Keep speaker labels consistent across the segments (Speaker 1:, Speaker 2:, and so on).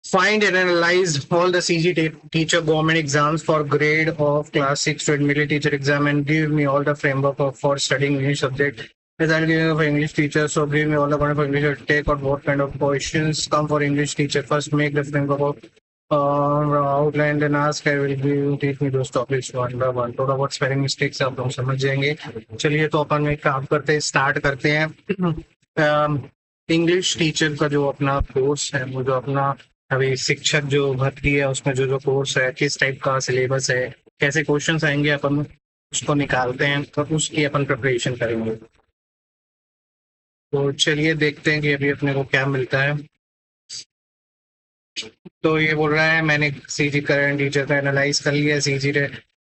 Speaker 1: Find and analyze all the teacher government exams for grade of class 6 to admit teacher exam and give me all the framework for studying English subject. As I'm giving of English teacher, so give me all the kind of English take or what kind of questions come for English teacher. First, make the framework of outline and ask. I will give teach me those topics one by one. थोड़ा बहुत spelling mistakes आप लोग समझ जाएंगे. चलिए तो अपन एक काम करते हैं, स्टार्ट करते हैं. इंग्लिश टीचर का जो अपना कोर्स है, वो जो अपना अभी शिक्षक जो भर्ती है उसमें जो जो कोर्स है, किस टाइप का सिलेबस है, कैसे क्वेश्चंस आएंगे, अपन उसको निकालते हैं तो उसकी अपन प्रिपरेशन करेंगे. तो चलिए देखते हैं कि अभी अपने को क्या मिलता है. तो ये बोल रहा है मैंने सीजी करंट टीचर का एनालाइज कर लिया. सीजी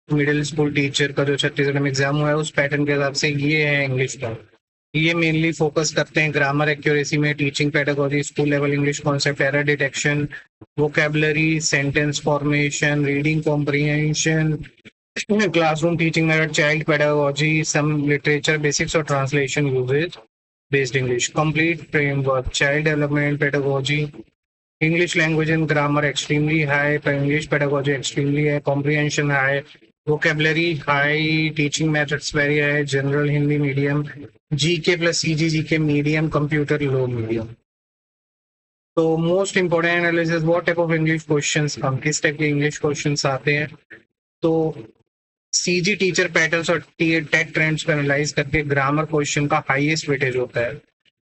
Speaker 1: मिडिल स्कूल टीचर का जो छत्तीसगढ़ में एग्जाम हुआ है उस पैटर्न के हिसाब से ये है इंग्लिश का. ये मेनली फोकस करते हैं ग्रामर एक्यूरेसी में, teaching pedagogy, school level English concept, error detection, vocabulary, sentence formation, reading comprehension, classroom teaching method, child pedagogy, some literature basics और translation usage based English, complete framework, child development pedagogy, English language and grammar extremely high, English pedagogy extremely high, comprehension high, vocabulary high, teaching methods very high, general Hindi medium, GK plus CG, GK medium, computer low medium. तो most important analysis, what type of English questions हम किस type के English questions आते हैं. तो CG teacher patterns और TET trends को analyse करके ग्रामर क्वेश्चन का हाईएस्ट वेटेज होता है.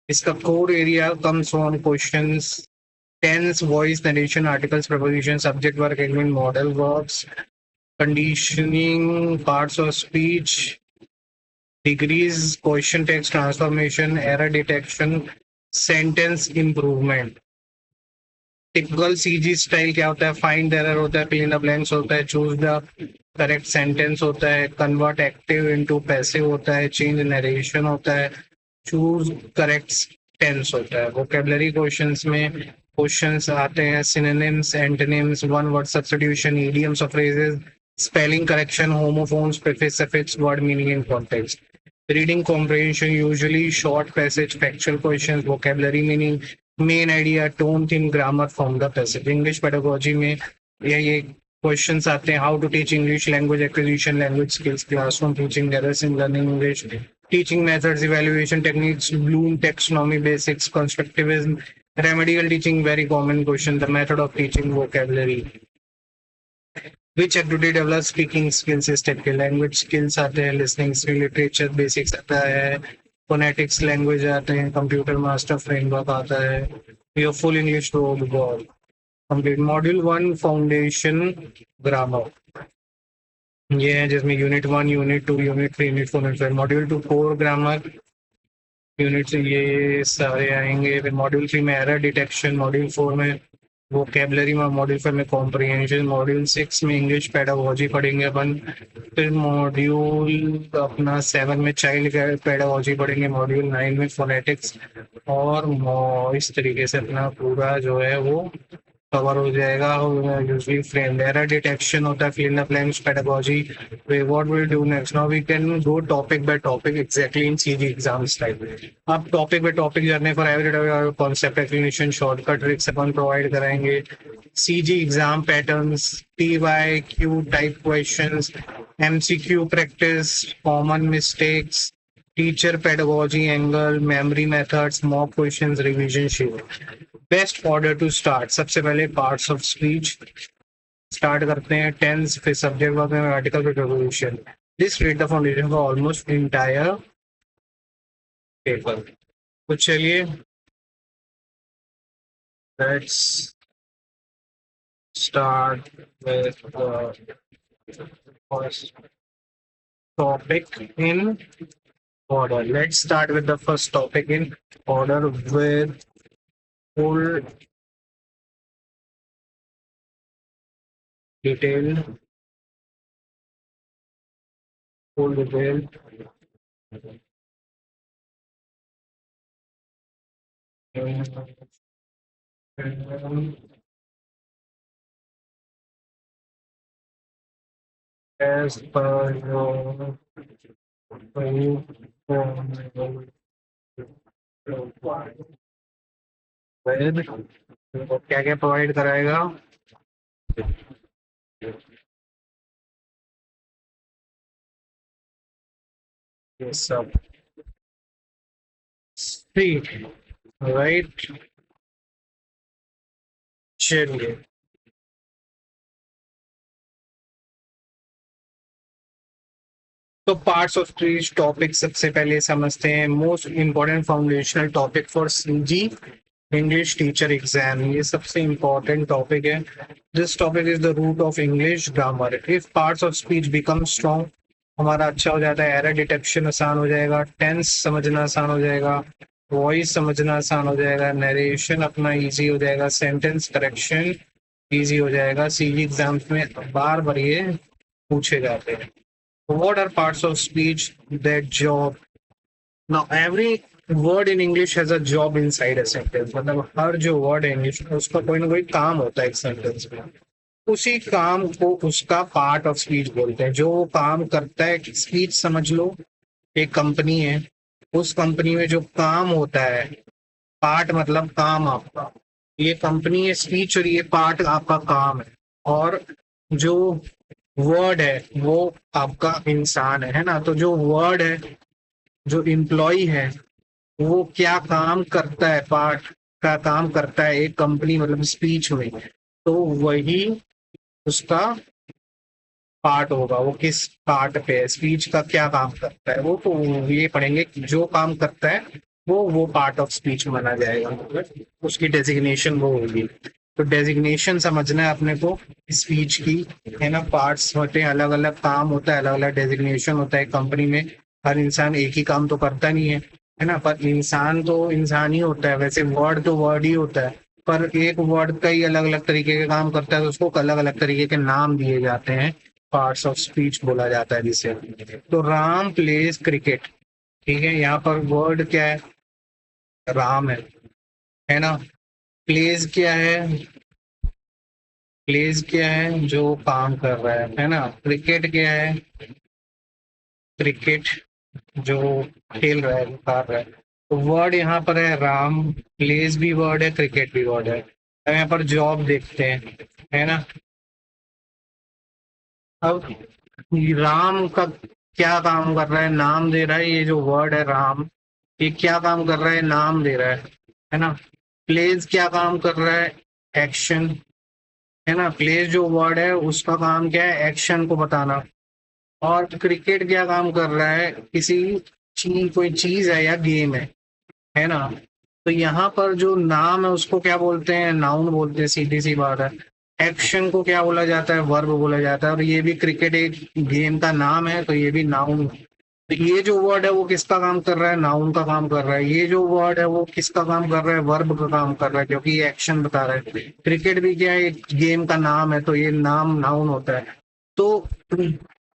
Speaker 1: इसका core area comes from questions tense, voice, narration, articles, preposition, subject verb, agreement, model verbs, conditioning, parts of speech, degrees, question text transformation, error detection, sentence improvement. Typical CG style क्या होता है? Find error होता है, fill in the blanks होता है, choose the correct sentence होता है, convert active into passive होता है, चेंज नरेशन होता है, चूज करेक्ट टेंस होता है. वोकेबलरी क्वेश्चंस में क्वेश्चंस आते हैं synonyms, antonyms, one word substitution, idioms और phrases, spelling correction, homophones, prefix, suffix, word meaning in context. Reading comprehension usually short passage, factual questions, vocabulary meaning, main idea, tone, theme, grammar, from the passage. English pedagogy में ये questions आते हैं. How to teach English, language acquisition, language skills, classroom teaching, errors in learning English, teaching methods, evaluation techniques, Bloom taxonomy basics, constructivism, remedial teaching, very common question, the method of teaching, vocabulary. Which activity develops speaking skills is typical. Language skills आते हैं, listening skill, literature basics आता है, phonetics language आते हैं, computer master framework आता है, your full English to all. Complete module 1 foundation grammar. ये है जिसमें unit 1, unit 2, unit 3, unit 4, unit 5. Module 2 core grammar unit से ये सारे आएंगे. फिर मॉड्यूल 3 में एरर डिटेक्शन, मॉड्यूल 4 में वोकेबलरी में, मॉड्यूल 5 में कॉम्प्रिहेंशन, मॉड्यूल 6 में इंग्लिश पेडागोजी पढ़ेंगे अपन. फिर मॉड्यूल अपना 7 में चाइल्ड पेडागोजी पढ़ेंगे, मॉड्यूल 9 में फोनेटिक्स, और इस तरीके से अपना पूरा जो है वो कवर हो जाएगा. यूजली फ्रेम एरर डिटेक्शन होता है, fill in the blanks pedagogy. What will do next, now we can go topic by topic exactly in CG exam style. अब टॉपिक बाय टॉपिक जाने for every concept explanation, shortcut tricks अपन provide कराएंगे. CG exam patterns, PYQ type questions, MCQ practice, common mistakes, teacher pedagogy angle, memory methods, mock questions, revision sheet. Best order to start, सबसे पहले parts of speech start करते हैं. Tense, फिर subject verb में article, फिर preposition. This create the foundation for almost entire paper. तो चलिए let's start with the first topic in order. Let's start with the first topic in order with full detail. Full detail. As per your with वो क्या क्या provide कराएगा? ये सब ठीक, right. चलिए, तो पार्ट्स ऑफ स्पीच टॉपिक सबसे पहले समझते हैं। Most important foundational topic for CG English teacher exam, ये सबसे इंपॉर्टेंट टॉपिक है। This topic is the root of English grammar. If parts of speech become strong, हमारा अच्छा हो जाता है, एरर डिटेक्शन आसान हो जाएगा, टेंस समझना आसान हो जाएगा, वॉइस समझना आसान हो जाएगा, नरेशन अपना इजी हो जाएगा, सेंटेंस करेक्शन इजी हो जाएगा। सीजी एग्जाम्स में बार बार ये पूछे जाते हैं। What are parts of speech that job? Now every word in English has a job inside a sentence. मतलब हर जो वर्ड है इंग्लिश में उसका कोई ना कोई काम होता है एक सेंटेंस में। उसी काम को उसका पार्ट ऑफ स्पीच बोलते हैं। जो काम करता है, स्पीच समझ लो, एक कंपनी है, उस कंपनी में जो काम होता है, पार्ट मतलब काम आपका, ये कंपनी है स्पीच और ये पार्ट आपका काम है। और जो वर्ड है वो आपका इंसान है ना। तो जो वर्ड है, जो एम्प्लॉय है, वो क्या काम करता है, पार्ट का काम करता है एक कंपनी मतलब स्पीच में, तो वही उसका पार्ट होगा। वो किस पार्ट पे है, स्पीच का क्या काम करता है वो, तो ये पढ़ेंगे कि जो काम करता है वो पार्ट ऑफ स्पीच माना जाएगा, मतलब उसकी डेजिग्नेशन वो होगी। तो डेजिग्नेशन समझना है अपने को स्पीच की, है ना। पार्ट्स होते हैं, अलग अलग काम होता है, अलग अलग डेजिग्नेशन होता है कंपनी में। हर इंसान एक ही काम तो करता नहीं है ना। पर इंसान तो इंसान ही होता है, वैसे वर्ड तो वर्ड ही होता है, पर एक वर्ड का ही अलग अलग तरीके के काम करता है, तो उसको अलग अलग तरीके के नाम दिए जाते हैं, पार्ट्स ऑफ स्पीच बोला जाता है जिसे। तो राम प्लेज क्रिकेट, ठीक है, यहाँ पर वर्ड क्या है, राम है ना। प्लेज क्या है, प्लेज क्या है, जो काम कर रहा है ना। क्रिकेट क्या है, क्रिकेट जो खेल रहा है, जो कर रहा है। तो वर्ड यहाँ पर है राम, प्लेज भी वर्ड है, क्रिकेट भी वर्ड है। अब यहाँ पर जॉब देखते हैं, है ना। अब राम का क्या काम कर रहा है, नाम दे रहा है, ये जो वर्ड है राम, ये क्या काम कर रहा है, नाम दे रहा है ना। प्लेज क्या काम कर रहा है, एक्शन, है ना। प्लेज जो वर्ड है उसका काम क्या है, एक्शन को बताना। और क्रिकेट क्या काम कर रहा है, किसी चीज, कोई चीज है या गेम है ना। तो यहाँ पर जो नाम है उसको क्या बोलते हैं, नाउन बोलते हैं, सीधी सी बात है। एक्शन को क्या बोला जाता है, वर्ब बोला जाता है। और ये भी क्रिकेट एक गेम का नाम है, तो ये भी नाउन। तो ये जो वर्ड है वो किसका काम कर रहा है, नाउन का काम कर रहा है। ये जो वर्ड है वो किसका काम कर रहा है, वर्ब का काम कर रहा है, क्योंकि ये एक्शन बता रहा है। क्रिकेट भी क्या है, एक गेम का नाम है, तो ये नाम नाउन होता है। तो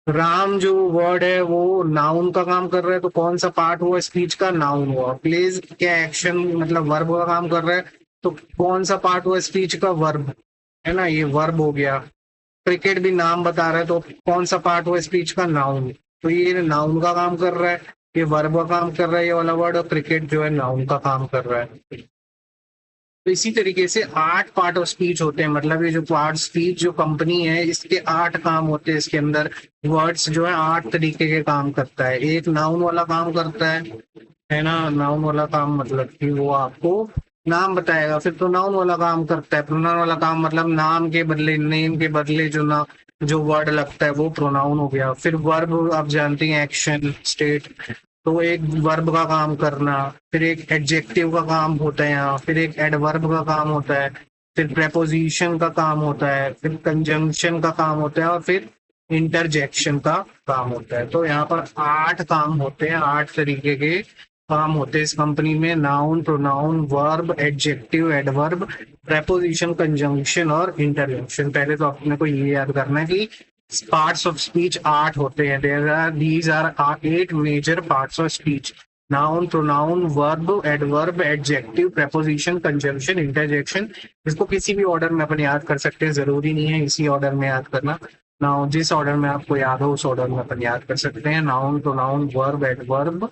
Speaker 1: राम जो वर्ड है वो नाउन का काम कर रहा है, तो कौन सा पार्ट हुआ स्पीच का, नाउन हुआ। प्लेज क्या एक्शन मतलब वर्ब का काम कर रहा है, तो कौन सा पार्ट हुआ स्पीच का, वर्ब, है ना, ये वर्ब हो गया। क्रिकेट भी नाम बता रहा है, तो कौन सा पार्ट हुआ स्पीच का, नाउन। तो ये नाउन का काम कर रहा है, ये वर्ब का काम कर रहा है ये वाला वर्ड, और क्रिकेट जो है नाउन का काम कर रहा है। तो इसी तरीके से 8 पार्ट ऑफ स्पीच होते हैं, मतलब ये जो पार्ट स्पीच जो कंपनी है इसके 8 काम होते हैं। इसके अंदर वर्ड्स जो है 8 तरीके के काम करता है। एक नाउन वाला काम करता है ना। नाउन वाला काम मतलब कि वो आपको नाम बताएगा, फिर प्रोनाउन वाला काम करता है। प्रोनाउन वाला काम मतलब नाम के बदले, नेम के बदले जो ना जो वर्ड लगता है वो प्रोनाउन हो गया। फिर वर्ब आप जानते हैं, एक्शन, स्टेट, तो एक वर्ब का काम करना, फिर एक एडजेक्टिव का काम होता है यहाँ, फिर एक एडवर्ब का काम होता है, फिर प्रेपोजिशन का काम होता है, फिर कंजंक्शन का काम होता है, और फिर इंटरजेक्शन का काम होता है। तो यहाँ पर 8 काम होते हैं, 8 तरीके के काम होते हैं इस कंपनी में। Noun, pronoun, verb, adjective, adverb, preposition, conjunction और इंटरजेक्शन। पहले तो अपने को ये याद करना है कि पार्ट्स ऑफ स्पीच 8 होते हैं। these are 8 major parts of speech: noun, pronoun, verb, adverb, adjective, preposition, conjunction, interjection. इसको किसी भी ऑर्डर में अपन याद कर सकते हैं, जरूरी नहीं है इसी ऑर्डर में याद करना। नाउन जिस ऑर्डर में आपको याद हो उस ऑर्डर में अपन याद कर सकते हैं। Noun, pronoun, verb, adverb,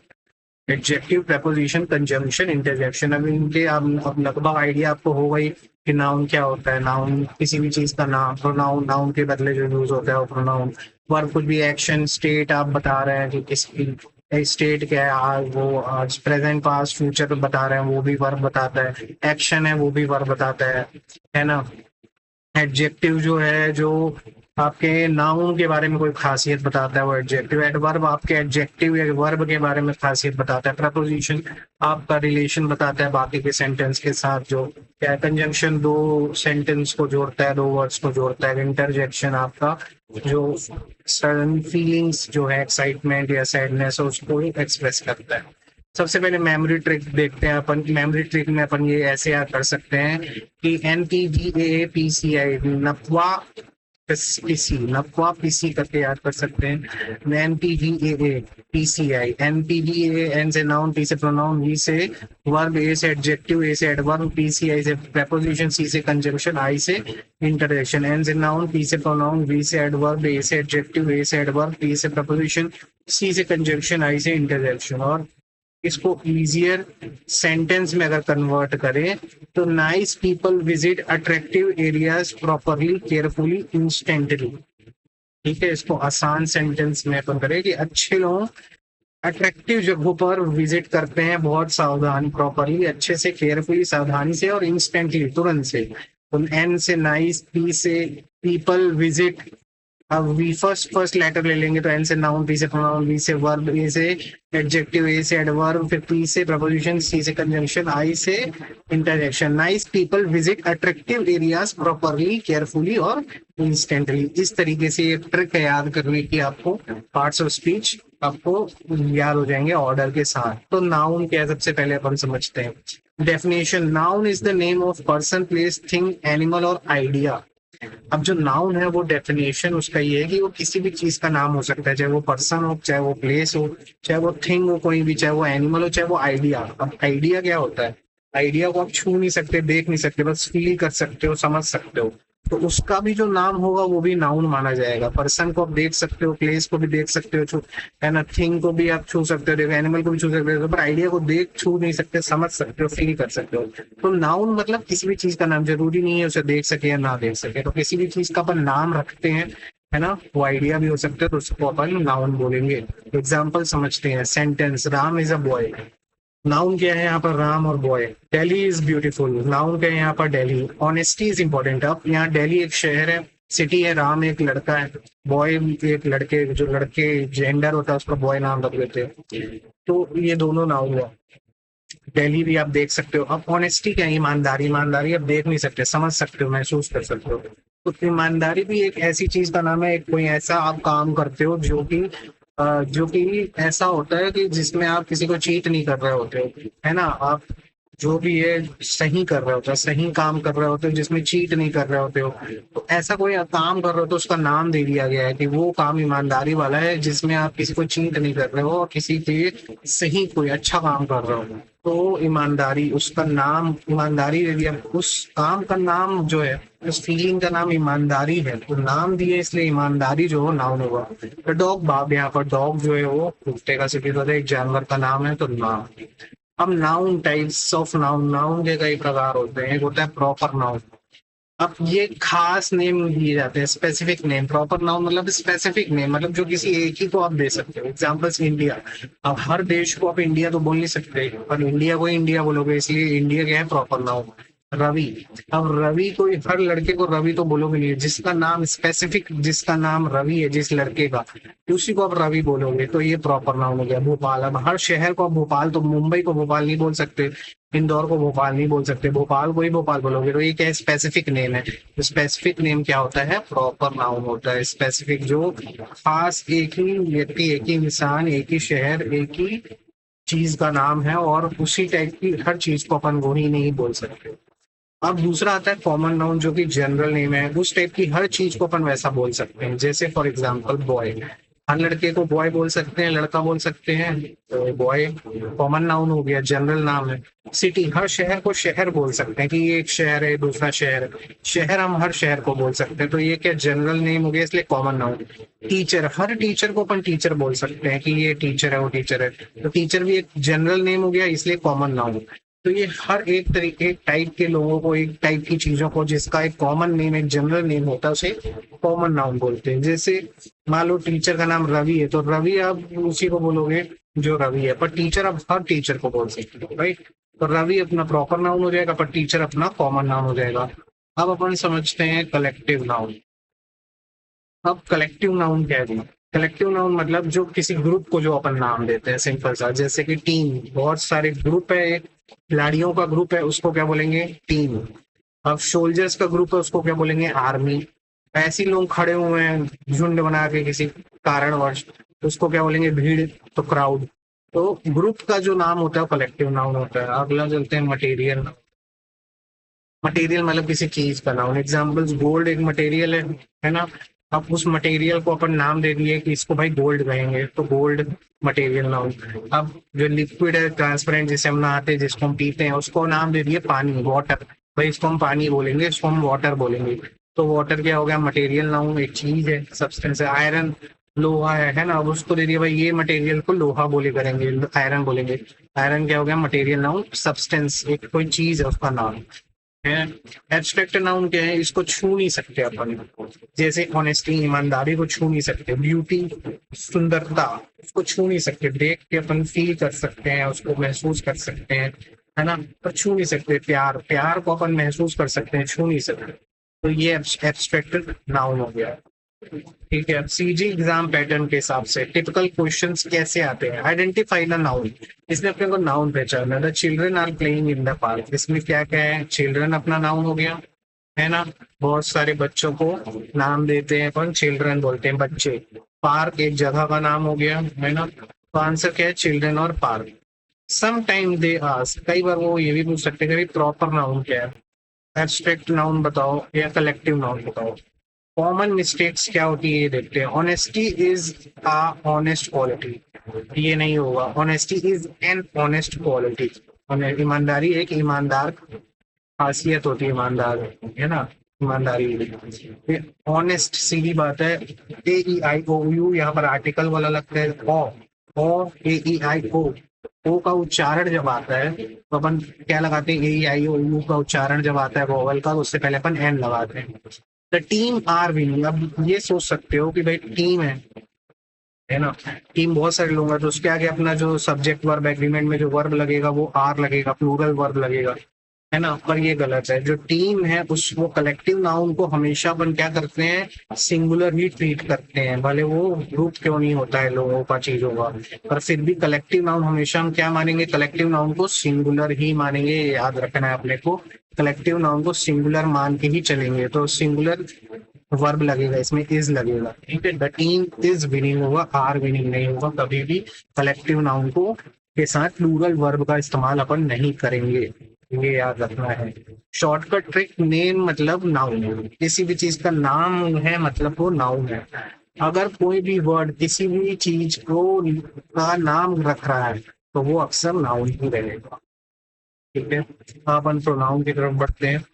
Speaker 1: adjective, preposition, conjunction, interjection. अब इनके अब लगभग आइडिया आपको होगा ही कि नाउन क्या होता है। नाउन किसी भी चीज का नाम, प्रोनाउन, नाउन के बदले जो यूज होता है वो प्रोनाउन। वर्ब कुछ भी, एक्शन, स्टेट आप बता रहे हैं कि किसकी स्टेट क्या है, आज वो आज प्रेजेंट, पास्ट, फ्यूचर बता रहे हैं, वो भी वर्ब बताता है। एक्शन है वो भी वर्ब बताता है ना। एडजेक्टिव जो है, जो आपके नाउन के बारे में कोई खासियत बताता है वो एडजेक्टिव। एडवर्ब आपके एडजेक्टिव या वर्ब के बारे में खासियत बताता है। प्रपोजिशन आपका रिलेशन बताता है बाकी के सेंटेंस के साथ, जो क्या है। कंजंक्शन दो सेंटेंस को जोड़ता है, दो वर्ड्स को जोड़ता है। इंटरजेक्शन आपका जो सडन फीलिंग्स जो है, एक्साइटमेंट या सैडनेस, उसको एक्सप्रेस करता है। सबसे पहले मेमोरी ट्रिक देखते हैं अपन। मेमोरी ट्रिक में अपन ये ऐसे याद कर सकते हैं कि NPVAPCI, नपवा पीसी, नपवा पीसी करके याद कर सकते हैं। NPVAPCI, NPVA एन से नाउन, P से प्रोनाउन, V से वर्ब, A से एडजेक्टिव, A से एडवर्ब, PCI से प्रपोजिशन, C से कंजंक्शन, I से इंटरजेक्शन। N से नाउन, P से प्रोनाउन, V से एडवर्ब, A से एडजेक्टिव, A से एडवर्ब, P से प्रपोजिशन, C से कंजंक्शन, I से इंटरजेक्शन। और इसको इजियर सेंटेंस में अगर कन्वर्ट करें तो nice people visit attractive areas properly, carefully, instantly. ठीक है, इसको आसान सेंटेंस में अपन करें कि अच्छे लोग अट्रैक्टिव जगहों पर विजिट करते हैं बहुत सावधान, प्रॉपरली, अच्छे से, केयरफुली, सावधानी से, और इंस्टेंटली, तुरंत से। तो एन से नाइस, पी से पीपल, विजिट। अब वी फर्स्ट लेटर ले लेंगे तो एन से नाउन, पी से प्रोनाउन, वी से वर्ब, ए से एडजेक्टिव, ए से एडवर्ब, फिर पी से प्रपोजिशन, सी से कंजंक्शन, आई से interjection. Nice people visit attractive areas properly, carefully और इंस्टेंटली। इस तरीके से ये ट्रिक है याद करने की आपको। पार्ट्स ऑफ स्पीच आपको याद हो जाएंगे ऑर्डर के साथ। तो नाउन क्या है सबसे पहले अपन समझते हैं। Definition, noun is the name of person, place, thing, animal और आइडिया। अब जो नाउन है वो डेफिनेशन उसका ये है कि वो किसी भी चीज का नाम हो सकता है, चाहे वो पर्सन हो, चाहे वो प्लेस हो, चाहे वो थिंग हो कोई भी, चाहे वो एनिमल हो, चाहे वो आइडिया। अब आइडिया क्या होता है? आइडिया को आप छू नहीं सकते, देख नहीं सकते, बस फील कर सकते हो, समझ सकते हो। तो उसका भी जो नाम होगा वो भी नाउन माना जाएगा। पर्सन को आप देख सकते हो, प्लेस को भी देख सकते हो, है ना, थिंग को भी आप छू सकते हो, एनिमल को भी छू सकते हो, पर आइडिया को देख छू नहीं सकते, समझ सकते हो, फील कर सकते हो। तो नाउन मतलब किसी भी चीज का नाम, जरूरी नहीं है उसे देख सके या ना देख सके। तो किसी भी चीज का अपन नाम रखते हैं, है ना, वो आइडिया भी हो सकता है, तो उसको अपन नाउन बोलेंगे। एग्जाम्पल समझते हैं। Sentence, Ram is a boy. Noun क्या है यहाँ पर? राम और boy. Delhi is beautiful. Noun क्या है यहाँ पर? दिल्ली। Honesty is important. अब यहाँ दिल्ली एक शहर है, सिटी है, राम एक लड़का है, बॉय एक लड़के, जो लड़के जेंडर होता है उसका बॉय नाम रख देते हैं। तो ये दोनों नाउन हुआ। दिल्ली भी आप देख सकते हो। अब ऑनेस्टी क्या है? ईमानदारी। ईमानदारी आप देख नहीं सकते, समझ सकते हो, महसूस कर सकते हो। तो ईमानदारी भी एक ऐसी चीज का नाम है, कोई ऐसा आप काम करते हो जो कि ऐसा होता है कि जिसमें आप किसी को चीट नहीं कर रहे होते हो, है ना। आप जो भी है सही कर रहे होते हो, सही काम कर रहे होते हो, जिसमें चीट नहीं कर रहे होते हो। तो ऐसा कोई काम कर रहे हो तो उसका नाम दे दिया गया है कि वो काम ईमानदारी वाला है, जिसमें आप किसी को चीट नहीं कर रहे हो और किसी के सही कोई अच्छा काम कर रहे हो। तो ईमानदारी, उसका नाम ईमानदारी दे दिया। उस काम का नाम जो है, उस फीलिंग का नाम ईमानदारी है, तो नाम दिए इसलिए ईमानदारी जो हो नाउन होगा। तो डॉग बाब, यहाँ पर डॉग जो है वो कुत्ते का सिटी होता है, एक जानवर का नाम है, तो नाम। अब noun, types of noun. Noun के कई प्रकार होते हैं। एक होता है प्रॉपर नाउन। अब ये खास नेम दिए जाते हैं, स्पेसिफिक नेम। प्रॉपर नाउन मतलब स्पेसिफिक नेम, मतलब जो किसी एक ही को आप दे सकते हो। Examples, India. अब हर देश को आप इंडिया तो बोल नहीं सकते, पर इंडिया को इंडिया बोलोगे, इसलिए इंडिया क्या है? Proper noun. रवि। अब रवि को, हर लड़के को रवि तो बोलोगे नहीं, जिसका नाम स्पेसिफिक, जिसका नाम रवि है, जिस लड़के का, उसी को आप रवि बोलोगे, तो ये प्रॉपर नाउन हो गया। भोपाल। अब हर शहर को आप भोपाल, तो मुंबई को भोपाल नहीं बोल सकते, इंदौर को भोपाल नहीं बोल सकते, भोपाल को ही भोपाल बोलोगे, तो ये क्या है? स्पेसिफिक नेम है। स्पेसिफिक नेम क्या होता है? प्रॉपर नाउन होता है। स्पेसिफिक जो खास एक ही व्यक्ति, एक ही इंसान, एक ही शहर, एक ही चीज का नाम है, और उसी टाइप की हर चीज को अपन वो ही नहीं बोल सकते। अब दूसरा आता है कॉमन नाउन, जो कि जनरल नेम है। उस टाइप की हर चीज को अपन वैसा बोल सकते हैं, जैसे फॉर एग्जांपल बॉय। हर लड़के को बॉय बोल सकते हैं, लड़का बोल सकते हैं, तो बॉय कॉमन नाउन हो गया, जनरल नाम है। सिटी, हर शहर को शहर बोल सकते हैं कि ये एक शहर है, दूसरा शहर है। शहर हम हर शहर को बोल सकते हैं, तो ये क्या जनरल नेम हो गया, इसलिए कॉमन नाउन। टीचर, हर टीचर को अपन टीचर बोल सकते हैं कि ये टीचर है, वो टीचर है, तो टीचर भी एक जनरल नेम हो गया, इसलिए कॉमन नाउन। तो ये हर एक तरीके, एक टाइप के लोगों को, एक टाइप की चीजों को जिसका एक कॉमन नेम, एक जनरल नेम होता है, उसे कॉमन नाउन बोलते हैं। जैसे मान लो टीचर का नाम रवि है, तो रवि आप उसी को बोलोगे जो रवि है, पर टीचर आप हर टीचर को बोल सकते हो, राइट। तो रवि अपना प्रॉपर नाउन हो जाएगा, पर टीचर अपना कॉमन नाउन हो जाएगा। अब अपन समझते हैं कलेक्टिव नाउन। अब कलेक्टिव नाउन क्या है? कलेक्टिव नाउन मतलब जो किसी ग्रुप को जो अपन नाम देते हैं, सिंपल सा, जैसे कि टीम, बहुत सारे ग्रुप है, एक खिलाड़ियों का ग्रुप है, उसको क्या बोलेंगे? टीम। अब सोल्जर्स का ग्रुप है, उसको क्या बोलेंगे? आर्मी। ऐसे ही लोग खड़े हुए हैं झुंड बना के किसी कारणवश, तो उसको क्या बोलेंगे? भीड़, तो क्राउड। तो ग्रुप का जो नाम होता है वो कलेक्टिव नाउन होता है। अगला चलते हैं मटेरियल। मटेरियल मतलब किसी चीज का नाउन। एग्जाम्पल्स, गोल्ड एक मटेरियल है ना। अब उस मटेरियल को अपन नाम दे दिए कि इसको भाई गोल्ड कहेंगे, तो गोल्ड मटेरियल नाउन। अब जो लिक्विड है, ट्रांसपेरेंट, जिसे हम नहाते हैं, जिसको हम पीते हैं, उसको नाम दे दिए पानी, वाटर। भाई इसको हम पानी बोलेंगे, इसको हम वाटर बोलेंगे। तो वाटर क्या हो गया? मटेरियल नाउन, एक चीज है, सब्सटेंस है। आयरन लोहा है ना, अब उसको दे दिया भाई ये मटेरियल को लोहा बोले करेंगे, आयरन बोलेंगे। आयरन क्या हो गया? मटेरियल नाउन, सब्सटेंस, एक कोई चीज है उसका नाम है। एब्स्ट्रैक्ट नाउन क्या है? इसको छू नहीं सकते अपन, जैसे ऑनेस्टी, ईमानदारी को छू नहीं सकते। ब्यूटी, सुंदरता, उसको छू नहीं सकते, देख के अपन फील कर सकते हैं, उसको महसूस कर सकते हैं, है ना, पर छू नहीं सकते। प्यार, प्यार को अपन महसूस कर सकते हैं, छू नहीं सकते। तो ये एब्स्ट्रैक्ट नाउन हो गया। ठीक है, सीजी एग्जाम पैटर्न के हिसाब से टिपिकल क्वेश्चंस कैसे आते हैं? आइडेंटिफाई द नाउन, इसमें अपने को नाउन पहचानना। The children are playing in the park, इसमें क्या क्या है? चिल्ड्रन अपना नाउन हो गया, है ना। बहुत सारे बच्चों को नाम देते हैं अपन, चिल्ड्रन बोलते हैं, बच्चे। पार्क एक जगह का नाम हो गया, है ना। तो आंसर क्या है? चिल्ड्रन और park. Some time they ask, कई बार वो ये भी पूछ सकते हैं कि प्रॉपर नाउन क्या है, एब्स्ट्रैक्ट नाउन बताओ या कलेक्टिव नाउन बताओ। कॉमन मिस्टेक्स क्या होती है ये देखते हैं। Honesty is a honest quality, ये नहीं होगा। Honesty is an honest quality, ईमानदारी एक ईमानदार खासियत होती है, ईमानदार, है ना, ईमानदारी। ऑनेस्ट सीधी बात है। ए ई आई ओ यू, यहाँ पर आर्टिकल वाला लगता है। ओ ए ई आई ओ का उच्चारण जब आता है तो अपन क्या लगाते हैं? ए ई आई ओ यू का उच्चारण जब आता है वोवल का, तो उससे पहले अपन एन लगाते हैं। द टीम आर विनिंग, अब ये सोच सकते हो कि भाई टीम है ना, टीम बहुत सारे लोग हैं, तो उसके आगे अपना जो सब्जेक्ट वर्ब एग्रीमेंट में जो वर्ब लगेगा वो आर लगेगा, प्लूरल वर्ब लगेगा, है ना। पर ये गलत है। जो टीम है उस वो कलेक्टिव नाउन को हमेशा अपन क्या करते हैं? सिंगुलर ही ट्रीट करते हैं, भले वो ग्रुप क्यों नहीं होता है लोगों का, चीजों का, पर फिर भी कलेक्टिव नाउन हमेशा हम क्या मानेंगे? कलेक्टिव नाउन को सिंगुलर ही मानेंगे, याद रखना है अपने को। कलेक्टिव नाउन को सिंगुलर मान के ही चलेंगे, तो सिंगुलर वर्ब लगेगा, इसमें इज लगेगा, ठीक है। द टीम इज विनिंग होगा, आर विनिंग नहीं होगा कभी भी। कलेक्टिव नाउन को के साथ प्लूरल वर्ब का इस्तेमाल अपन नहीं करेंगे, ये याद रखना है। शॉर्टकट ट्रिक, नेम मतलब नाउन है, किसी भी चीज का नाम है मतलब वो नाउन है। अगर कोई भी वर्ड किसी भी चीज को का नाम रख रहा है तो वो अक्सर नाउन ही रहेगा, ठीक है। अपन प्रोनाउन की तरफ बढ़ते हैं।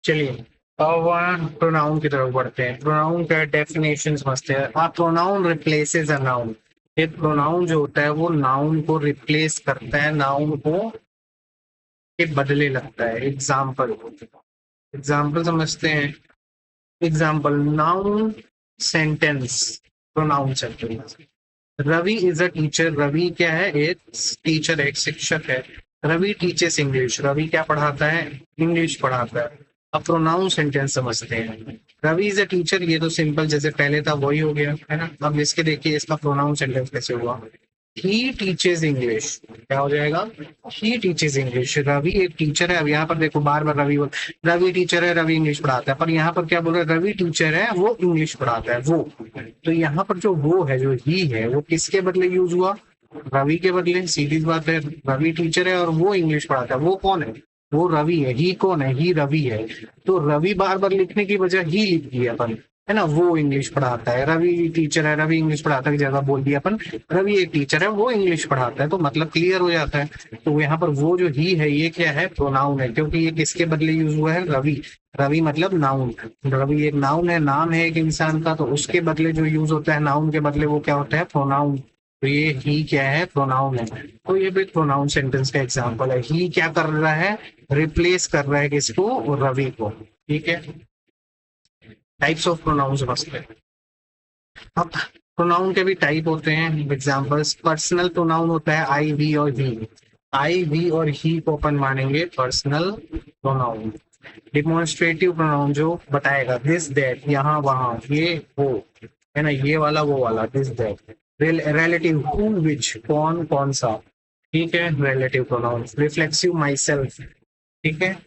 Speaker 1: चलिए अब प्रोनाउन की तरफ बढ़ते हैं। प्रोनाउन का डेफिनेशन समझते हैं। आप, प्रोनाउन रिप्लेसेस अ नाउन, एक प्रोनाउन जो होता है वो नाउन को रिप्लेस करता है, नाउन को के बदले लगता है। एग्जाम्पल, एग्जाम्पल समझते हैं। Example, noun sentence, pronoun sentence. Ravi is a teacher, Ravi क्या है? एक टीचर है, एक शिक्षक है। रवि टीचर्स इंग्लिश, रवि क्या पढ़ाता है? इंग्लिश पढ़ाता है। अब प्रोनाउन सेंटेंस समझते हैं। रवि इज अ टीचर, ये तो सिंपल जैसे पहले था वही हो गया है ना। अब इसके देखिए इसका प्रोनाउन सेंटेंस कैसे हुआ। ही टीचर्स इंग्लिश, क्या हो जाएगा? ही टीचर्स इंग्लिश। रवि एक टीचर है। अब यहाँ पर देखो बार बार रवि रवि टीचर है, रवि इंग्लिश पढ़ाता है, पर यहाँ पर क्या बोल रहे हैं? रवि टीचर है, वो इंग्लिश पढ़ाता है, वो। तो यहाँ पर जो वो है, जो ही है, वो किसके बदले यूज हुआ? रवि के बदले। सीधी बात है, रवि टीचर है और वो इंग्लिश पढ़ाता है, वो कौन है? वो रवि है। ही कौन है? ही रवि है। तो रवि बार बार लिखने की बजाय ही लिख दिया अपन, है ना। वो इंग्लिश पढ़ाता है, रवि टीचर है, रवि इंग्लिश पढ़ाता है की जगह बोल दिया अपन रवि एक टीचर है, वो इंग्लिश पढ़ाता है, तो मतलब क्लियर हो जाता है। तो यहाँ पर वो जो ही है, ये क्या है? प्रोनाउन है, क्योंकि ये किसके बदले यूज हुआ है? रवि। रवि मतलब नाउन। रवि एक नाउन है, नाम है एक इंसान का, तो उसके बदले जो यूज होता है नाउन के बदले, वो क्या होता है? प्रोनाउन। तो ये ही क्या है? प्रोनाउन है। तो ये भी प्रोनाउन सेंटेंस का एग्जांपल है। ही क्या कर रहा है? रिप्लेस कर रहा है किसको? रवि को। ठीक है। टाइप्स ऑफ प्रोनाउन समझते हैं। अब प्रोनाउन के भी टाइप होते हैं। एग्जांपल्स, पर्सनल प्रोनाउन होता है आई, वी और ही। आई, वी और ही को अपन मानेंगे पर्सनल प्रोनाउन। डिमॉन्स्ट्रेटिव प्रोनाउन जो बताएगा, दिस दैट, यहाँ वहाँ, ये वो, है ना, ये वाला वो वाला, this that. Relative, who which, कौन कौन सा। ठीक है, relative pronoun. Reflexive, my self, ठीक है,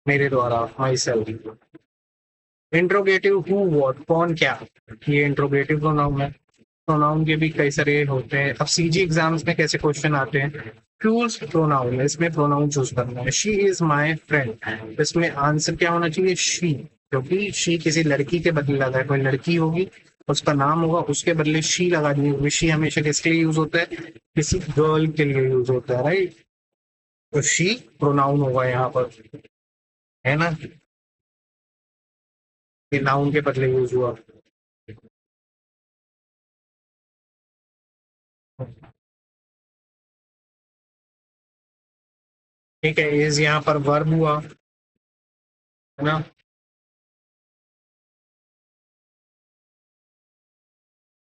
Speaker 1: मेरे द्वारा, my self. Interrogative, who what, कौन क्या, ये इंट्रोगेटिव प्रोनाउन है। प्रोनाउन के भी कई सारे होते हैं। अब सीजी एग्जाम्स में कैसे क्वेश्चन आते हैं? चूज प्रोनाउन, इसमें प्रोनाउन चूज करना है। शी इज माई फ्रेंड, इसमें आंसर क्या होना चाहिए? शी, क्योंकि शी किसी लड़की के बदले लगा है। कोई लड़की होगी, उसका नाम होगा, उसके बदले शी लगा दी। शी हमेशा किसके लिए यूज होता है? किसी गर्ल के लिए यूज होता है, राइट। तो शी प्रोनाउन होगा यहाँ पर, है ना, ये नाउन के बदले यूज हुआ। ठीक है, इज यहाँ पर वर्ब हुआ, है ना।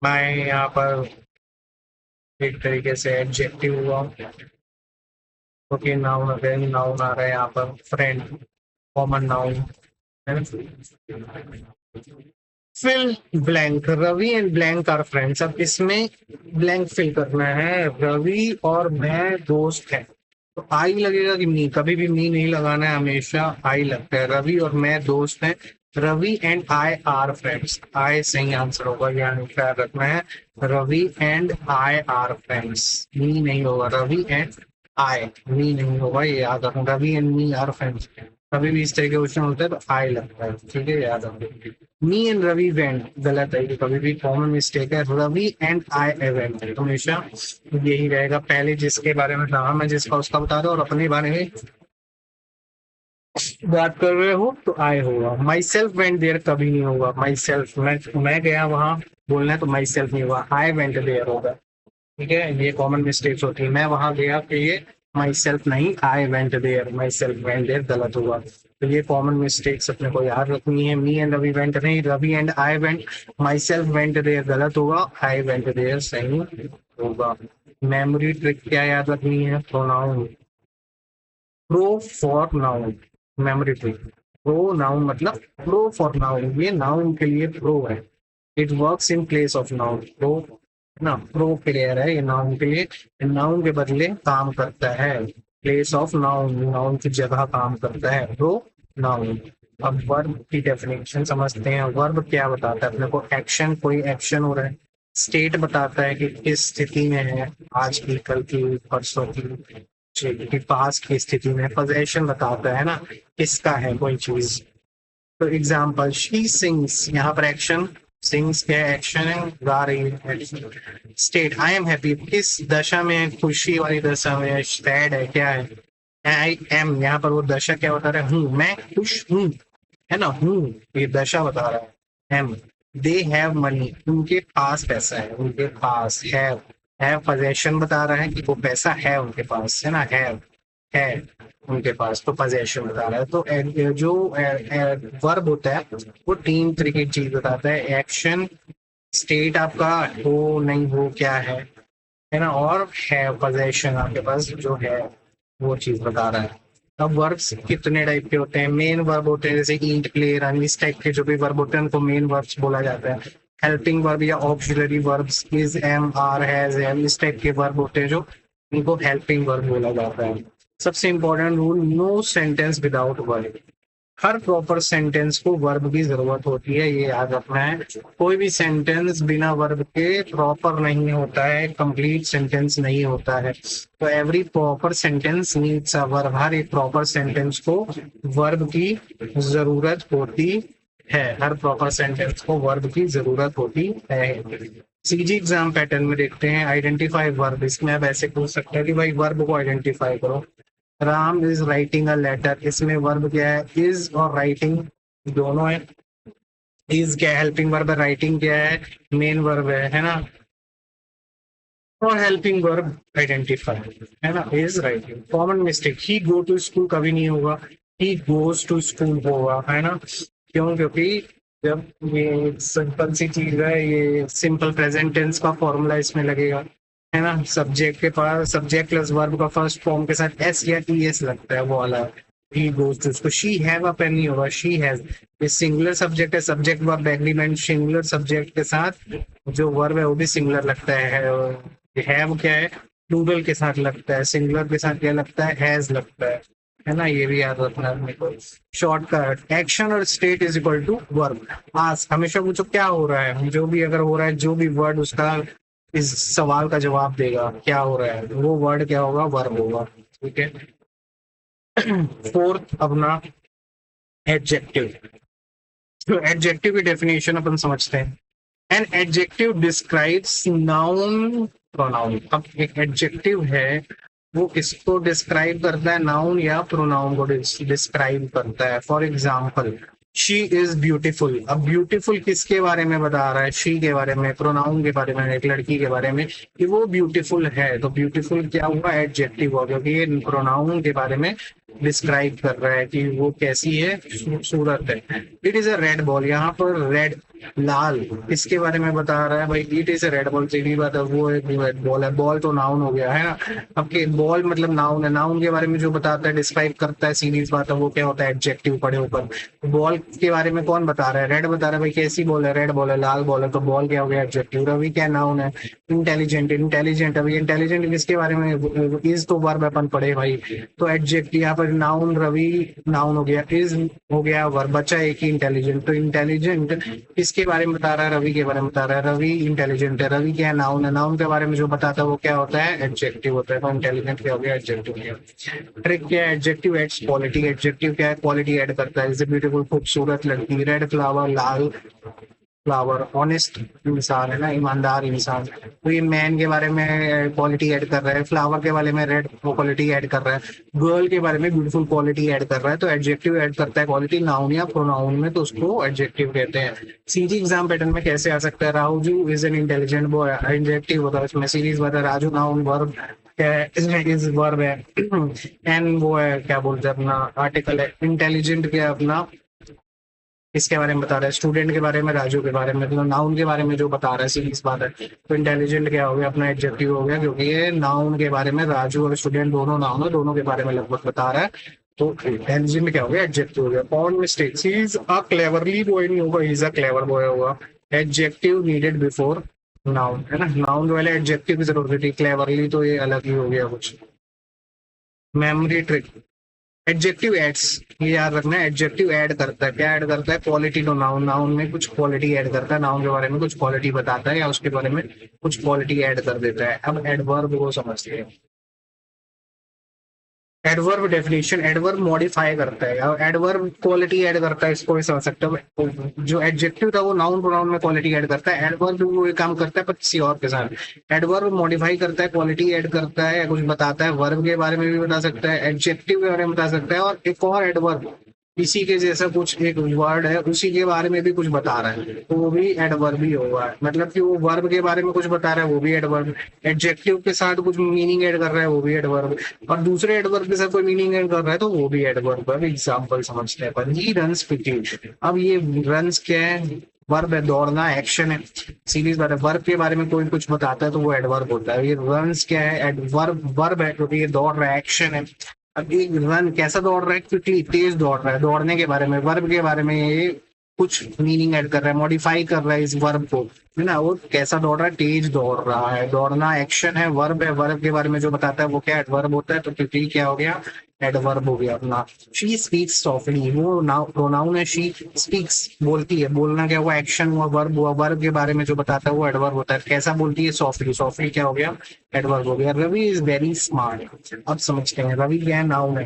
Speaker 1: मैं यहाँ पर एक तरीके से एडजेक्टिव हुआ, क्योंकि नाउन अगेन नाउन आ रहा है यहाँ पर। फ्रेंड कॉमन नाउन, है ना। Fill blank, Ravi and blank are friends. अब इसमें ब्लैंक फिल करना है। रवि और मैं दोस्त हैं, तो आई लगेगा कि मी? कभी भी मी नहीं लगाना है, हमेशा आई लगता है। रवि और मैं दोस्त हैं। Ravi and I are friends, I सही आंसर होगा, यहाँ ख्याल रखना है। Ravi and I are friends, me नहीं होगा। रवि एंड आई, मी नहीं होगा, ये याद रखना। Ravi and me are friends, कभी भी इस तरह के क्वेश्चन होता है तो आई लगता है, ठीक है, याद रखना। मी एंड रवि वेंट गलत है, ये कभी भी कॉमन मिस्टेक है। रवि एंड आई इवेंट हमेशा यही रहेगा। पहले जिसके बारे में कहा मैं, जिसका उसका बता दो, और अपने बारे में बात कर रहे हो तो आई होगा। माई सेल्फ वेंट देयर कभी नहीं होगा। माई सेल्फ, मैं गया वहां बोलना है तो माई सेल्फ नहीं होगा, आई वेंट देयर होगा। ठीक है, ये कॉमन मिस्टेक्स होती है। मैं वहां गया तो ये माई सेल्फ नहीं, I went there, myself went there गलत होगा। तो ये कॉमन मिस्टेक्स अपने को याद रखनी है। मी एंड रवि वेंट नहीं, Ravi and I went. Myself went there गलत होगा, आई वेंट देयर सही होगा। मेमोरी ट्रिक क्या याद रखनी है? Pronoun, pro for noun, memory trick. Pro noun मतलब प्रो फॉर नाउन, ये नाउन के लिए प्रो है। It works in place of noun. Pro ना, प्रो प्लेयर है ये नाउन के लिए, नाउन के बदले काम करता है। प्लेस ऑफ नाउन, नाउन की जगह काम करता है प्रो नाउन। अब वर्ब की डेफिनेशन समझते हैं। वर्ब क्या बताता है अपने को? एक्शन, कोई एक्शन हो रहा है। स्टेट बताता है कि किस स्थिति में है, आज की, कल की, परसों की पास की स्थिति में। पोजेशन बताता है ना, किसका है कोई चीज। तो एग्जाम्पल, शी सिंग्स, यहाँ पर एक्शन, सिंग्स क्या है? एक्शन है, गा रही है। स्टेट, आई एम हैप्पी, किस दशा में है? खुशी वाली दशा में। सैड है, क्या है? आई एम, यहाँ पर वो दशा क्या बता रहा है? हूँ, मैं खुश हूँ, है ना, हूँ, ये दशा बता रहा है। एम, दे हैव मनी, उनके पास पैसा है, उनके पास। हैव पोजेशन बता रहा है कि वो पैसा है उनके पास, है ना, है उनके पास, तो पोजेशन बता रहा है। तो जो वर्ब होता है वो तीन तरीके की चीज बताता है। एक्शन, स्टेट आपका हो नहीं हो क्या है ना, और है पोजेशन आपके पास जो है। वो चीज बता रहा है। अब वर्ब्स कितने टाइप के होते हैं? मेन वर्ब होते हैं जैसे ईट, प्ले, रन, इस टाइप के जो भी वर्ब होते हैं उनको मेन वर्ब्स बोला जाता है। हेल्पिंग वर्ब या auxiliary verbs is, am, are, has, have, इस टाइप के वर्ब होते हैं जो उनको हेल्पिंग वर्ब बोला जाता है। सबसे important rule, no sentence without verb. हर प्रॉपर सेंटेंस को वर्ब की जरूरत होती है, ये याद रखना है। कोई भी सेंटेंस बिना वर्ब के प्रॉपर नहीं होता है, कंप्लीट सेंटेंस नहीं होता है। तो every proper sentence needs a verb. हर एक प्रॉपर सेंटेंस को वर्ब की जरूरत होती है। हर प्रॉपर सेंटेंस को वर्ब की जरूरत होती है। सीजी एग्जाम पैटर्न में देखते हैं, आइडेंटिफाई वर्ब। इसमें अब ऐसे पूछ सकते हैं कि भाई वर्ब को आइडेंटिफाई करो। Ram is writing a letter, इसमें वर्ब क्या है? इज और राइटिंग दोनों है। इज क्या है? हेल्पिंग वर्ब है। राइटिंग क्या है? मेन वर्ब है ना। और हेल्पिंग वर्ब आइडेंटिफाई है ना, is writing. Common mistake, he go to school कभी नहीं होगा, ही गोज टू स्कूल होगा, है ना। क्यों? क्योंकि जब ये सिंपल सी चीज है, ये सिंपल प्रेजेंट टेंस का फॉर्मूला इसमें लगेगा, है ना। सब्जेक्ट के पास सब्जेक्ट प्लस वर्ब का फर्स्ट फॉर्म के साथ एस या टी एस लगता है, वो वाला ही goes to school. She have a pen नहीं होगा, शी हैज। ये सिंगुलर सब्जेक्ट है, subject verb agreement, singular subject के साथ जो वर्ब है वो भी सिंगुलर लगता है। हैव क्या है? प्लूरल के साथ लगता है। सिंगुलर के साथ क्या लगता है? हैज लगता है ना। ये भी याद रखना अपने को। शॉर्टकट, एक्शन और state is equal to verb. Ask, हमेशा पूछो क्या हो रहा है। जो भी अगर हो रहा है, जो भी वर्ड उसका इस सवाल का जवाब देगा, क्या हो रहा है, वो वर्ड क्या होगा? वर्ब होगा। ठीक है। फोर्थ अपना एडजेक्टिव। तो एडजेक्टिव की डेफिनेशन अपन समझते हैं। An adjective describes noun pronoun. अब एक एडजेक्टिव है, वो किसको डिस्क्राइब करता है? नाउन या प्रोनाउन को डिस्क्राइब करता है। For example, she is beautiful. अब ब्यूटीफुल किसके बारे में बता रहा है? शी के बारे में, प्रोनाउन के बारे में, एक लड़की के बारे में कि वो ब्यूटीफुल है। तो ब्यूटीफुल क्या हुआ? एडजेक्टिव हुआ, क्योंकि ये प्रोनाउन के बारे में डिस्क्राइब कर रहा है कि वो कैसी है, खूबसूरत है। It is a red ball, यहाँ पर रेड लाल इसके बारे में बता रहा है भाई। It is a red ball, सीधी बात है, वो एक रेड बॉल है। बॉल तो नाउन हो गया है ना। अब के बॉल मतलब नाउन है, नाउन के बारे में जो बताता है, डिस्क्राइब करता है, सीधी बात है, वो क्या होता है? एडजेक्टिव पड़े ऊपर। बॉल के बारे में कौन बता रहा है? रेड बता रहा है भाई, कैसी बॉल है? रेड बॉल है, लाल बॉल है। तो बॉल क्या हो गया? एडजेक्टिव। रवि क्या नाउन है? Intelligent, intelligent. अभी इंटेलिजेंट किसके बारे में? इज तो वर्ब अपन पढ़े भाई, तो एडजेक्टिव यहाँ पर नाउन, रवि नाउन हो गया, इज हो गया वर्ब, बचा एक ही इंटेलिजेंट। तो इंटेलिजेंट किसके बारे में बता रहा है? रवि के बारे में बता रहा है। रवि इंटेलिजेंट है। रवि क्या है? नाउन है। नाउन के बारे में जो बताता है वो क्या होता है? एडजेक्टिव होता है। तो इंटेलिजेंट क्या हो गया? एडजेक्टिव हो गया। ट्रिक क्या है? Adjective ads quality. एडजेक्टिव क्या है? क्वालिटी ऐड करता है। जैसे ब्यूटीफुल, खूबसूरत लड़की, रेड फ्लावर, लाल फ्लावर, ऑनेस्ट इंसान है ना, ईमानदार इंसान। तो ये मैन के बारे में क्वालिटी ऐड कर रहा है, फ्लावर के बारे में रेड क्वालिटी ऐड कर रहा है, गर्ल के बारे में ब्यूटीफुल क्वालिटी ऐड कर रहा है। तो एडजेक्टिव ऐड करता है क्वालिटी नाउन या प्रोनाउन में, तो उसको एडजेक्टिव कहते हैं। सीजी एग्जाम पैटर्न में कैसे आ सकता है? Rahul is an intelligent boy, adjective होता है उसमें। सीरीज बता, Raju noun, verb is verb है। एन वो है, क्या बोलते हैं अपना, आर्टिकल है। इंटेलिजेंट क्या है अपना, इसके बारे में बता रहा है। स्टूडेंट के बारे में, राजू के बारे में, तो नाउन के बारे में जो बता रहा है, सीरीज बात है। तो इंटेलिजेंट क्या हो गया? अपना एडजेक्टिव हो गया, क्योंकि ये नाउन के बारे में, राजू और स्टूडेंट दोनों नाउन है, दोनों के बारे में लगभग बता रहा है। तो इंटेलिजेंट क्या हो गया? एडजेक्टिव हो गया। Common mistake, he is a cleverly boy नहीं होगा, he is a clever boy होगा। एडजेक्टिव नीडेड बिफोर नाउन, है ना। नाउन वाले एडजेक्टिव की जरूरत होती है, क्लेवरली तो ये अलग ही हो गया कुछ। मेमोरी ट्रिक, एडजेक्टिव एड्स, ये याद रखना है। एडजेक्टिव ऐड करता है, क्या ऐड करता है? Quality to noun. नाउन में कुछ क्वालिटी ऐड करता है, नाउन के बारे में कुछ क्वालिटी बताता है या उसके बारे में कुछ क्वालिटी ऐड कर देता है। अब एडवर्ब को समझते हैं। एडवर्ब डेफिनेशन, एडवर्ब मॉडिफाई करता है और एडवर्ब क्वालिटी ऐड करता है, इसको भी समझ सकते हो। जो एडजेक्टिव था वो नाउन प्रोनाउन में क्वालिटी ऐड करता है, एडवर्ब भी वो काम करता है पर किसी और के साथ। एडवर्ब मॉडिफाई करता है, क्वालिटी ऐड करता है, कुछ बताता है, वर्ब के बारे में भी बता सकता है, एडजेक्टिव के बारे में बता सकता है, और एक और एडवर्ब इसी के जैसा कुछ एक वर्ड है, उसी के बारे में भी कुछ बता रहा है, तो वो भी एडवर्ब ही होगा। मतलब कि वो वर्ब के बारे में कुछ बता रहा है, वो भी एडवर्ब। एडजेक्टिव के साथ कुछ मीनिंग ऐड कर रहा है, वो भी एडवर्ब। और दूसरे एडवर्ब के साथ कोई मीनिंग ऐड कर रहा है, तो वो भी एडवर्ब है। एग्जाम्पल समझते हैं अपन। He runs quickly. अब ये रन्स क्या है? वर्ब है, दौड़ना एक्शन है, सीरीज बात है। वर्ब के बारे में कोई कुछ बताता है तो वो एडवर्ब होता है। ये रन्स क्या है, एडवर्ब वर्ब है क्योंकि ये दौड़ रहा है, एक्शन है। अब ये रन कैसा दौड़ रहा है, क्विकली तेज दौड़ रहा है, दौड़ने के बारे में, वर्ब के बारे में ये कुछ मीनिंग ऐड कर रहा है, मॉडिफाई कर रहा है इस वर्ब को, है ना। वो कैसा दौड़ रहा है, तेज दौड़ रहा है, दौड़ना एक्शन है, वर्ब है, वर्ब के बारे में जो बताता है वो क्या एडवर्ब होता है, तो क्विकली क्या हो गया, एडवर्ब हो गया अपना। शी स्पीक्स सॉफ्टली, वो प्रोनाउन है, शी स्पीक्स बोलती है, बोलना क्या हुआ, एक्शन हुआ, वर्ब हुआ, वर्ब के बारे में जो बताता है वो एडवर्ब होता है। कैसा बोलती है, सॉफ्टली, सॉफ्टली क्या हो गया, एडवर्ब हो गया। रवि इज वेरी स्मार्ट, अब समझते हैं रवि क्या है, नाउन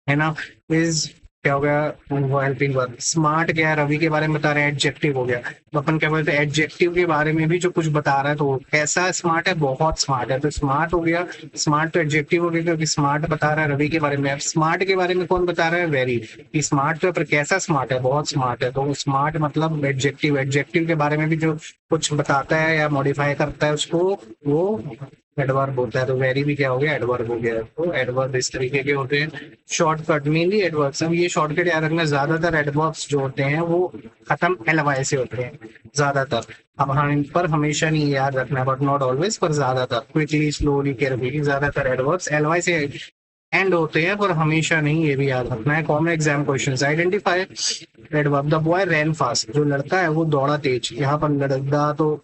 Speaker 1: है ना। इज क्या हो गया, वो हेल्पिंग वर्ब। स्मार्ट क्या है, रवि के बारे में बता रहे हैं, एडजेक्टिव हो गया। तो अपन क्या बोलते हैं, एडजेक्टिव के बारे में भी जो कुछ बता रहा है तो कैसा स्मार्ट है, बहुत स्मार्ट है, तो स्मार्ट हो गया। स्मार्ट तो एडजेक्टिव हो गया क्योंकि स्मार्ट बता रहा है रवि के बारे में। अब स्मार्ट के बारे में कौन बता रहा है, वेरी। स्मार्ट तो पर कैसा स्मार्ट है, बहुत स्मार्ट है, तो स्मार्ट मतलब एडजेक्टिव। एडजेक्टिव के बारे में भी जो कुछ बताता है या मॉडिफाई करता है उसको वो एडवर्ब होता है। तो वेरी भी क्या हो गया, एडवर्ब हो गया। तो एडवर्ब इस तरीके के होते हैं। Shortcut mainly adverbs. अब ये शॉर्टकट याद रखना, ज्यादातर एडवर्ब्स जो होते हैं वो खत्म एलवाई से होते हैं ज्यादातर। अब हाँ, इन पर हमेशा नहीं याद रखना, बट नॉट ऑलवेज, पर ज्यादातर क्विकली, स्लोली, केयरफुली, ज्यादातर एडवर्ब्स एलवाई से एंड होते हैं, पर हमेशा नहीं, ये भी याद रखना है। Common exam question, identify adverb. The boy ran fast, जो लड़का है वो दौड़ा तेज। यहाँ पर लड़का तो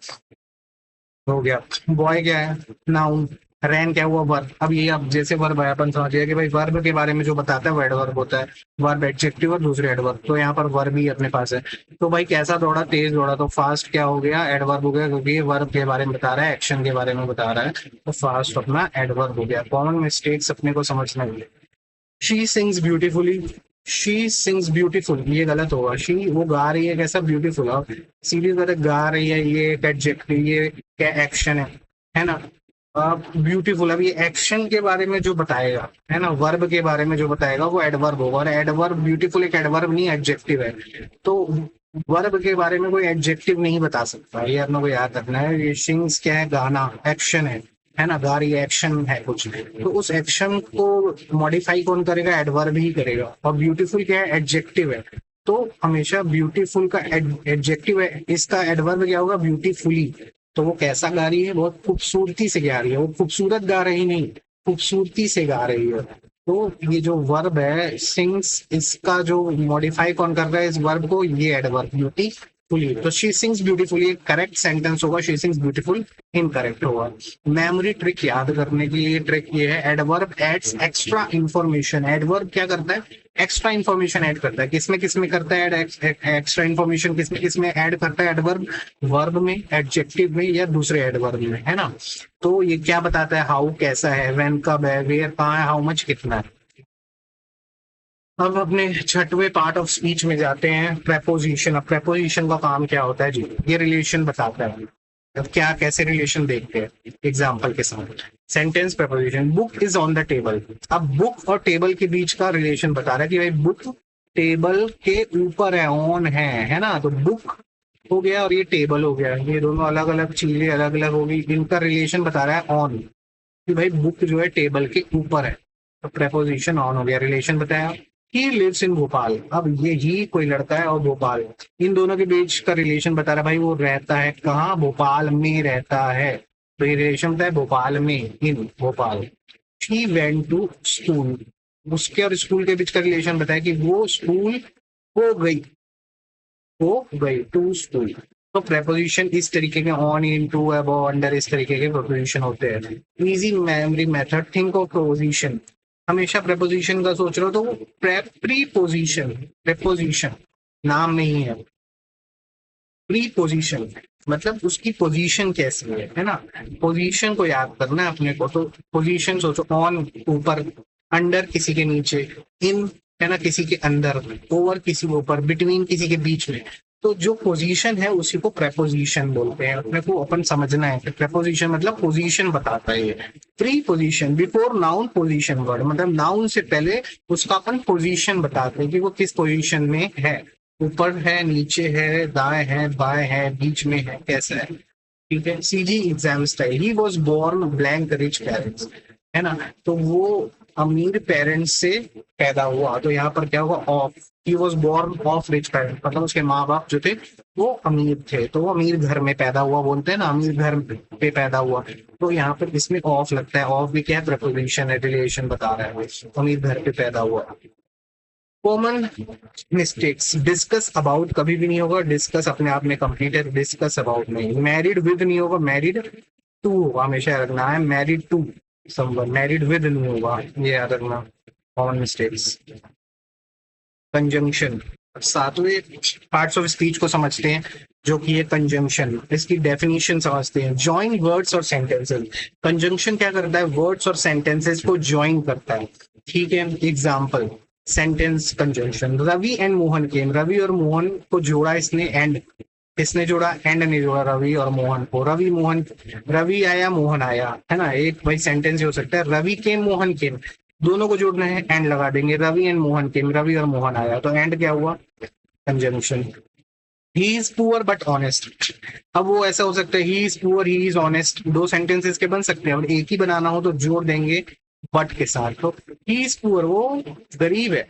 Speaker 1: हो गया, बॉय क्या है, नाउन, रैन क्या हुआ, वर्ब। अब ये अब जैसे वर्ब है अपन समझ गए कि भाई वर्ब के बारे में जो बताता है वो एडवर्ब होता है। वर्ब एडजेक्टिव और दूसरे एडवर्ब, तो यहाँ पर वर्ब ही अपने पास है। तो भाई कैसा दौड़ा, तेज दौड़ा, तो फास्ट क्या हो गया, एडवर्ब हो गया क्योंकि ये वर्ब के बारे में बता रहा है, एक्शन के बारे में बता रहा है, तो फास्ट अपना एडवर्ब हो गया। कॉमन मिस्टेक्स अपने को समझना है। She sings beautifully, she sings beautiful, ये गलत होगा। शी वो गा रही है कैसा, ब्यूटीफुल। अब सीरीज बात है, गा रही है, ये एक एडजेक्टिव, ये क्या एक्शन है ना। अब ब्यूटीफुल, अब ये एक्शन के बारे में जो बताएगा, है ना, वर्ब के बारे में जो बताएगा वो एडवर्ब होगा। और एडवर्ब, ब्यूटीफुल एक एडवर्ब नहीं, एडजेक्टिव है। तो वर्ब के बारे में कोई एडजेक्टिव नहीं बता सकता, ये अपने को याद रखना है। ये सिंग्स क्या है, गाना, एक्शन है ना, गा रही है, एक्शन है कुछ, तो उस एक्शन को मॉडिफाई कौन करेगा, एडवर्ब ही करेगा। और ब्यूटीफुल क्या है, एडजेक्टिव है, तो हमेशा ब्यूटीफुल का एडजेक्टिव है, इसका एडवर्ब क्या होगा, ब्यूटीफुली। तो वो कैसा गा रही है, बहुत खूबसूरती से गा रही है, वो खूबसूरत गा रही नहीं, खूबसूरती से गा रही है। तो ये जो वर्ब है सिंग्स, इसका जो मॉडिफाई कौन कर रहा है इस वर्ब को, ये एडवर्ब ब्यूटीफुली। तो she sings beautifully correct sentence होगा, शी सिंग्स ब्यूटीफुल इनकरेक्ट होगा। मेमोरी ट्रिक याद करने की ये ट्रिक ये है, adverb adds extra information. Adverb क्या करता है, एक्स्ट्रा इंफॉर्मेशन ऐड करता है। किसमें करता है एक्स्ट्रा इंफॉर्मेशन, किसमें ऐड करता है एडवर्ब, वर्ब में, एडजेक्टिव में, या दूसरे एडवर्ब में, है ना। तो ये क्या बताता है, हाउ कैसा है, व्हेन कब है, वेयर कहाँ है, हाउ मच कितना है। अब अपने छठवें पार्ट ऑफ स्पीच में जाते हैं, प्रेपोजिशन। अब प्रेपोजिशन का काम क्या होता है जी, ये रिलेशन बताता है। अब क्या कैसे रिलेशन देखते हैं एग्जाम्पल के साथ। Sentence preposition, book is on the table. अब बुक और टेबल के बीच का रिलेशन बता रहा है कि भाई बुक टेबल के ऊपर है, ऑन है ना। तो बुक हो गया और ये टेबल हो गया, ये दोनों अलग अलग चीजें अलग अलग होगी, इनका रिलेशन बता रहा है ऑन, कि भाई बुक जो है टेबल के ऊपर है, तो प्रेपोजिशन ऑन हो गया, रिलेशन बताया। He lives in Bhopal. अब ये ही कोई लड़का है और भोपाल, इन दोनों के बीच का रिलेशन बता रहा है, भाई वो रहता है कहाँ, भोपाल में रहता है, तो ये रिलेशन बताया भोपाल में, in Bhopal. She went to school, उसके और स्कूल के बीच का रिलेशन बताया कि वो स्कूल गई टू स्कूल। तो प्रेपोजिशन इस तरीके के, on, in, to, above, under, इस तरीके के प्रेपोजिशन होते हैं। Easy memory method, think of preposition. हमेशा प्रेपोजिशन का सोच रहे हो तो प्रीपोजिशन, प्रेपोजिशन नाम नहीं है, प्रीपोजिशन मतलब उसकी पोजीशन कैसी है ना। पोजीशन को याद करना है अपने को, तो पोजीशन सोचो, ऑन ऊपर, अंडर किसी के नीचे, इन है ना किसी के अंदर, ओवर किसी के ऊपर, बिटवीन किसी के बीच में। तो जो पोजीशन है उसी को प्रेपोजिशन बोलते हैं। अपने को अपन समझना है कि प्रेपोजिशन मतलब पोजीशन बताता है। Pre position, before noun position word, मतलब नाउन से पहले उसका अपन पोजीशन बताते हैं कि वो किस पोजीशन में है, ऊपर है, नीचे है, दाएं है, बाएं है, बीच में है, कैसा है। ठीक है, CG exam style. He was born blank rich parents, है ना। तो वो अमीर पेरेंट्स से पैदा हुआ, तो यहाँ पर क्या होगा, of. He was born of rich parents, मतलब उसके माँ बाप जो थे वो अमीर थे, तो वो अमीर घर में पैदा हुआ, बोलते हैं ना अमीर घर पे पैदा हुआ। तो यहाँ पर इसमें ऑफ लगता है। ऑफ भी क्या है, प्रपोजिशन है, रिलेशन बता रहा है, वो अमीर घर पे पैदा हुआ। कॉमन मिस्टेक्स, डिस्कस अबाउट कभी भी नहीं होगा, डिस्कस अपने आप में कंप्लीट है, डिस्कस अबाउट नहीं। मैरिड विद नहीं होगा, मैरिड टू होगा, हमेशा रखना है, married to someone, married with नहीं होगा, ये याद रखना। Common mistakes. कंजंक्शन, सातवें पार्ट्स ऑफ स्पीच को समझते हैं, जो कि ये कंजंक्शन, इसकी डेफिनेशन समझते हैं। जॉइन वर्ड्स और सेंटेंसेस, कंजंक्शन क्या करता है, वर्ड्स और सेंटेंसेस को ज्वाइन करता है, ठीक है। Example, sentence conjunction, Ravi and Mohan came, Ravi और मोहन को जोड़ा इसने, एंड इसने जोड़ा, एंड नहीं जोड़ा, रवि और मोहन को। रवि मोहन, रवि आया मोहन आया, है ना, एक भाई सेंटेंस हो सकता है, रवि केम मोहन केम, दोनों को जोड़ना है, एंड लगा देंगे, रवि एंड मोहन केम, रवि और मोहन आया, तो एंड क्या हुआ, conjunction. He is poor but honest, अब वो ऐसा हो सकता है, he is poor, he is honest, दो सेंटेंसेस के बन सकते हैं, और एक ही बनाना हो तो जोड़ देंगे बट के साथ। तो ही इज पुअर, वो गरीब है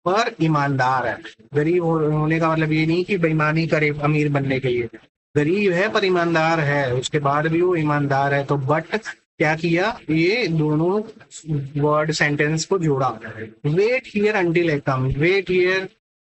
Speaker 1: पर ईमानदार है। गरीब होने का मतलब ये नहीं कि बेईमानी करे अमीर बनने के लिए, गरीब है पर ईमानदार है, उसके बाद भी वो ईमानदार है। तो बट क्या किया, ये दोनों वर्ड सेंटेंस को जोड़ा। Wait here until I come, wait here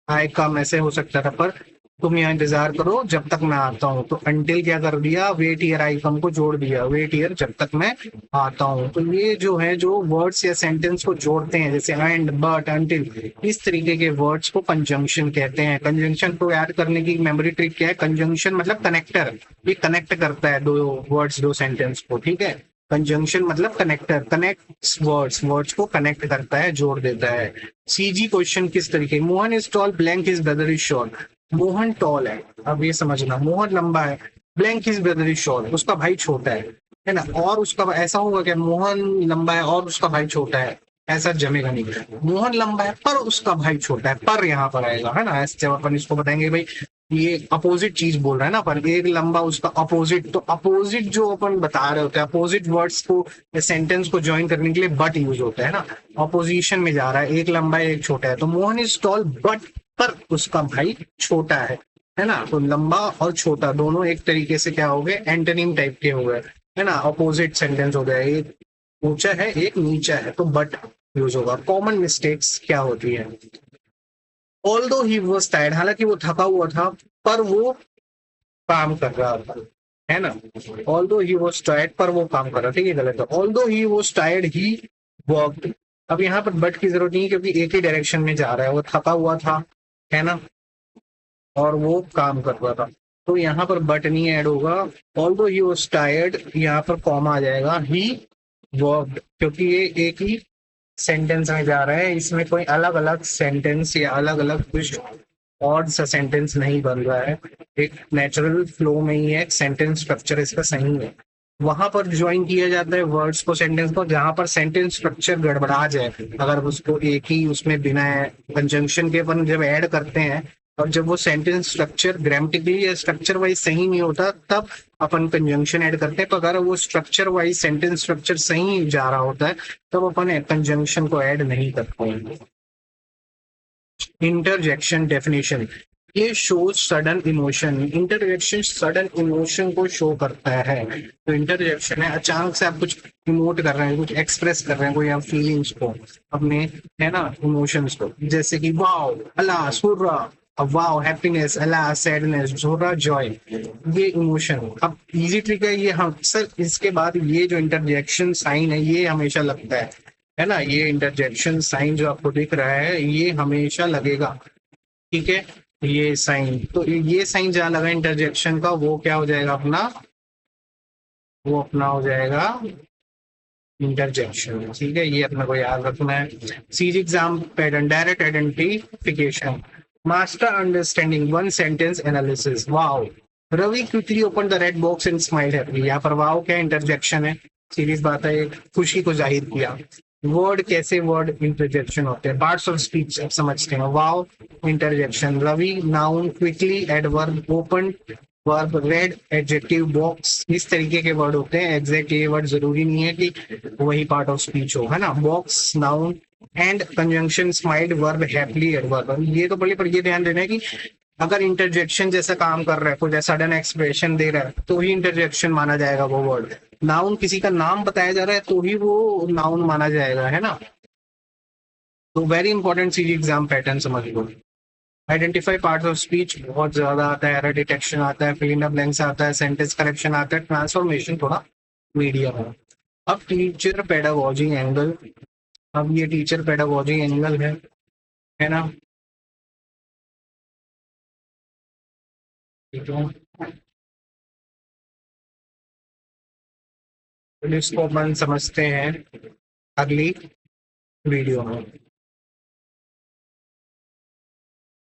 Speaker 1: I come ऐसे हो सकता था, पर तुम यहाँ इंतजार करो जब तक मैं आता हूँ, तो अंटिल क्या कर दिया, वेट हियर आई कम को जोड़ दिया, वेट हियर जब तक मैं आता हूँ। तो ये जो है, जो वर्ड्स या सेंटेंस को जोड़ते हैं, जैसे एंड, बट, अंटिल, इस तरीके के वर्ड्स को कंजंक्शन कहते हैं। कंजंक्शन को ऐड करने की मेमोरी ट्रिक क्या है, कंजंक्शन मतलब कनेक्टर, ये कनेक्ट करता है दो वर्ड्स, दो सेंटेंस को, ठीक है। कंजंक्शन मतलब कनेक्टर, कनेक्ट वर्ड्स, वर्ड्स को कनेक्ट करता है, जोड़ देता है। सीजी क्वेश्चन किस तरीके, Mohan is tall, blank his brother is short, Mohan tall है, अब ये समझना, मोहन लंबा है, blank his brother is short, उसका भाई छोटा है ना, और उसका ऐसा होगा क्या, मोहन लंबा है और उसका भाई छोटा है, ऐसा जमेगा नहीं। मोहन लंबा है पर उसका भाई छोटा है, पर यहाँ पर आएगा, है ना, ऐसे जब अपन इसको बताएंगे भाई ये अपोजिट चीज बोल रहा है ना, पर एक लंबा उसका अपोजिट, तो अपोजिट जो अपन बता रहे होते हैं, अपोजिट वर्ड्स को सेंटेंस को ज्वाइन करने के लिए बट यूज होता है ना, अपोजिशन में जा रहा है, एक लंबा है एक छोटा है, तो मोहन इज टॉल बट, पर उसका भाई छोटा है ना, तो लंबा और छोटा दोनों एक तरीके से क्या हो गए, एंटोनिम टाइप के हो गए, है ना, अपोजिट सेंटेंस हो गया, एक ऊंचा है एक नीचा है, तो बट यूज होगा। कॉमन मिस्टेक्स क्या होती है, ऑल्दो ही वाज टायर्ड, हालांकि वो थका हुआ था पर वो काम कर रहा था, है ना, ऑल्दो ही वाज टायर्ड पर वो काम कर रहा था, ठीक है, गलत है। Although he was tired he worked, अब यहाँ पर बट की जरूरत नहीं है क्योंकि एक ही डायरेक्शन में जा रहा है, वो थका हुआ था, है ना, और वो काम कर रहा था, तो यहाँ पर बट नहीं ऐड होगा। ऑल्दो ही वाज टायर्ड, यहाँ पर कॉमा आ जाएगा, ही वर्कड, क्योंकि ये एक ही सेंटेंस में जा रहा है, इसमें कोई अलग अलग सेंटेंस या अलग अलग कुछ ऑड सा सेंटेंस नहीं बन रहा है, एक नेचुरल फ्लो में ही है, सेंटेंस स्ट्रक्चर इसका सही है। वहां पर ज्वाइन किया जाता है वर्ड्स को सेंटेंस को, जहां पर सेंटेंस स्ट्रक्चर गड़बड़ा जाए, अगर उसको एक ही उसमें बिना कंजंक्शन के अपन जब ऐड करते हैं, और जब वो सेंटेंस स्ट्रक्चर ग्रामेटिकली या स्ट्रक्चर वाइज सही नहीं होता, तब अपन कंजंक्शन ऐड करते हैं, पर अगर वो स्ट्रक्चर वाइज सेंटेंस स्ट्रक्चर सही जा रहा होता है, तब अपन कंजंक्शन को ऐड नहीं करते हैं। इंटरजेक्शन डेफिनेशन, ये shows sudden emotion, interjection sudden emotion को शो करता है, तो इंटरजेक्शन है अचानक से आप कुछ इमोट कर रहे हैं, कुछ एक्सप्रेस कर रहे हैं, कोई आप फीलिंग्स को अपने, है ना, इमोशंस को, जैसे कि wow, alas, hurrah, wow happiness, alas sadness, hurrah Joy, ये इमोशन। अब इजी ट्रिक है ये, हम सर इसके बाद ये जो इंटरजेक्शन साइन है ये हमेशा लगता है ना, ये इंटरजेक्शन साइन जो आपको दिख रहा है ये हमेशा लगेगा, ठीक है, ये साइन, तो ये साइन जहां लगा इंटरजेक्शन का, वो क्या हो जाएगा अपना, वो अपना हो जाएगा इंटरजेक्शन, ठीक है, ये अपने को याद रखना है। CG exam pattern, direct identification, master understanding, one sentence analysis. Wow, Ravi quickly open the red box and smile happily, यहाँ पर वाओ क्या इंटरजेक्शन है, सीरीज बात है, खुशी को जाहिर किया। वर्ड कैसे वर्ड इंटरजेक्शन होते हैं, पार्ट्स ऑफ स्पीच अब समझते हैं। Wow interjection, Ravi noun, quickly adverb, open verb, red, adjective, box, इस तरीके के वर्ड होते हैं। एग्जैक्ट ये वर्ड जरूरी नहीं है कि वही पार्ट ऑफ स्पीच हो, है ना। Box noun and conjunction smiled verb happily adverb, ये तो पढ़िए, पर ये ध्यान देना है कि अगर इंटरजेक्शन जैसा काम कर रहा है, कुछ सडन एक्सप्रेशन दे रहा है, तो ही इंटरजेक्शन माना जाएगा वो वर्ड। नाउन किसी का नाम बताया जा रहा है तो ही वो नाउन माना जाएगा, है ना। तो very important CG exam pattern समझ लो। आइडेंटिफाई पार्ट्स ऑफ स्पीच बहुत ज्यादा आता है, एरर डिटेक्शन आता है, फिल इन द ब्लैंक्स आता है, सेंटेंस करेक्शन आता है, ट्रांसफॉर्मेशन थोड़ा मीडियम है। अब टीचर पेडागोजी एंगल, अब ये टीचर पेडागोजी एंगल है ना। ठीक है, तो इसको अपन समझते हैं अगली वीडियो में।